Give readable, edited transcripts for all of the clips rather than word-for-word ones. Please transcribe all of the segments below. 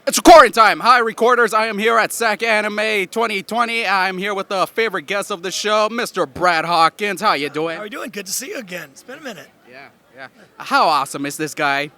It's recording time. Hi, recorders. I am here at SacAnime 2020. I'm here with the favorite guest of the show, Mr. Brad Hawkins. How you doing? How are you doing? Good to see you again. It's been a minute. Yeah. How awesome is this guy?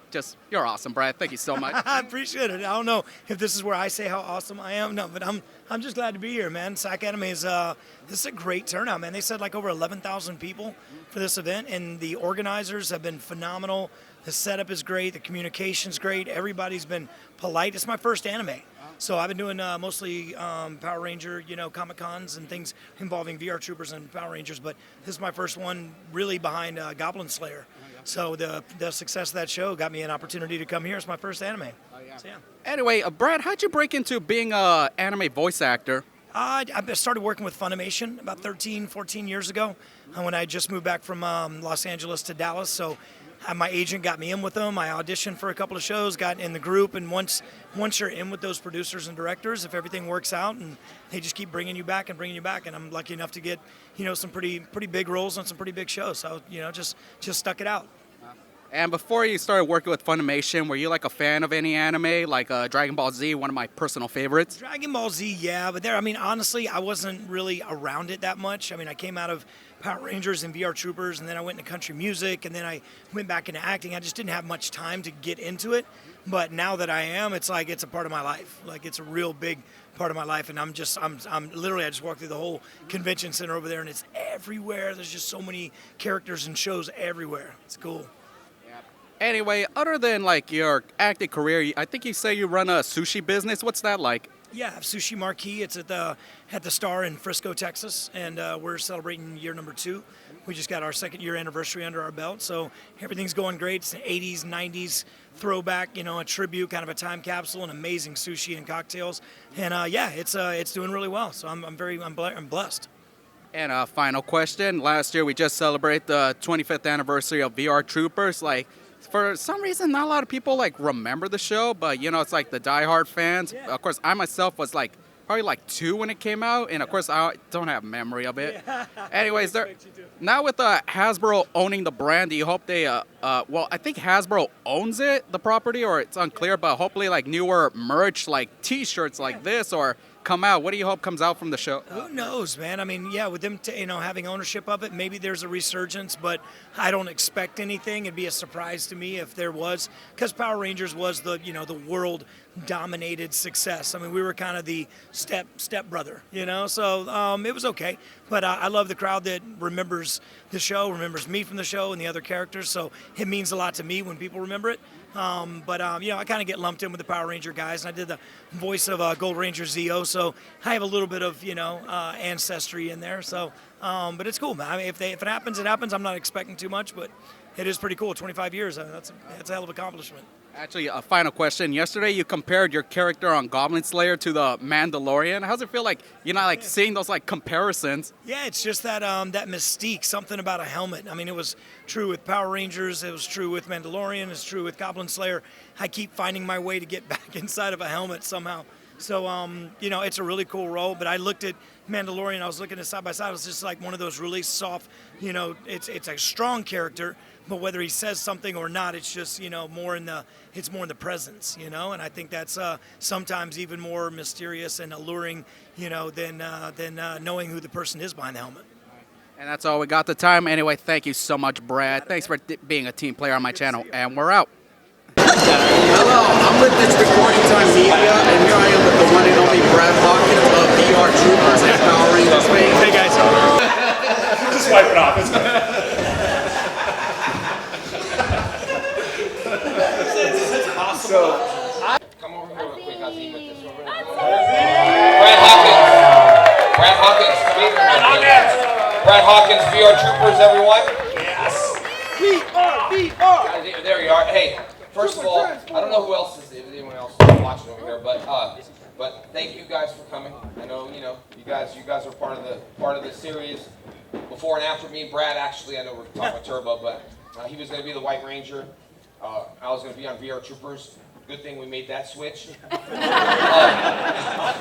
You're awesome, Brad. Thank you so much. I appreciate it. I don't know if this is where I say how awesome I am. No, but I'm just glad to be here, man. SacAnime is this is a great turnout, man. They said like over 11,000 people for this event, and the organizers have been phenomenal. The setup is great. The communication's great. Everybody's been polite. It's my first anime. So I've been doing mostly Power Ranger, Comic Cons and things involving VR Troopers and Power Rangers, but this is my first one really behind Goblin Slayer. So the success of that show got me an opportunity to come here. It's my first anime. So, yeah. Anyway, Brad, how'd you break into being an anime voice actor? I started working with Funimation about 13, 14 years ago when I just moved back from Los Angeles to Dallas. So my agent got me in with them. I auditioned for a couple of shows, got in the group, and once you're in with those producers and directors, if everything works out, and they just keep bringing you back, and I'm lucky enough to get some pretty big roles on some pretty big shows. So just stuck it out. And before you started working with Funimation, were you like a fan of any anime, like Dragon Ball Z, one of my personal favorites? Dragon Ball Z, yeah, but honestly, I wasn't really around it that much. I came out of Power Rangers and VR Troopers, and then I went into country music, and then I went back into acting. I just didn't have much time to get into it. But now that I am, it's like it's a part of my life. Like it's a real big part of my life, and I'm literally, I just walked through the whole convention center over there, and it's everywhere. There's just so many characters and shows everywhere. It's cool. Anyway, other than like your acting career, I think you say you run a sushi business. What's that like? Yeah, I have Sushi Marquee. It's at the Star in Frisco, Texas, and we're celebrating year number 2. We just got our 2nd year anniversary under our belt, so everything's going great. It's an 80s, 90s throwback, a tribute, kind of a time capsule, and amazing sushi and cocktails. And it's doing really well. So I'm blessed. And a final question. Last year we just celebrated the 25th anniversary of VR Troopers. Like, for some reason, not a lot of people remember the show, but it's like the diehard fans. Yeah. Of course, I myself was probably 2 when it came out, and of course I don't have memory of it. Yeah. Anyways, now with Hasbro owning the brand, do you hope they well, I think Hasbro owns the property, or it's unclear, but hopefully newer merch like T-shirts like this or come out. What do you hope comes out from the show? Who knows, man? With them, having ownership of it, maybe there's a resurgence, but I don't expect anything. It'd be a surprise to me if there was, because Power Rangers was the world-dominated success. We were kind of the step brother, So it was okay. But I love the crowd that remembers the show, remembers me from the show and the other characters. So it means a lot to me when people remember it. I kind of get lumped in with the Power Ranger guys, and I did the voice of Gold Ranger Zeo, so I have a little bit of ancestry in there. So, but it's cool, man. If it happens, it happens. I'm not expecting too much, but it is pretty cool. 25 years, that's a hell of an accomplishment. Actually, a final question. Yesterday, you compared your character on Goblin Slayer to the Mandalorian. How's it feel seeing those comparisons? Yeah, it's just that mystique, something about a helmet. It was true with Power Rangers. It was true with Mandalorian. It's true with Goblin Slayer. I keep finding my way to get back inside of a helmet somehow. So, it's a really cool role. But I looked at Mandalorian. I was looking at side by side. It was just like one of those really soft, it's a strong character. But whether he says something or not, it's just more in the presence, and I think that's sometimes even more mysterious and alluring, than knowing who the person is behind the helmet. And that's all we got the time. Anyway, thank you so much, Brad. Thanks for being a team player on my channel, and we're out. Hello, I'm with this Recording Time Media, and here I am with the one and only Brad Hawkins of VR Troopers and Power Rangers. Hey guys, just wiping off. It's good. Come over here real quick, Azim, with this one. Brad Hawkins, come in. Brad Hawkins, VR Troopers, everyone. Yes. VR. There you are. Hey, first of all, I don't know who else is, if anyone else is watching over here, but thank you guys for coming. I know, you guys are part of the series. Before and after me, Brad, actually, I know we're talking about Turbo, but he was going to be the White Ranger. I was going to be on VR Troopers. Good thing we made that switch.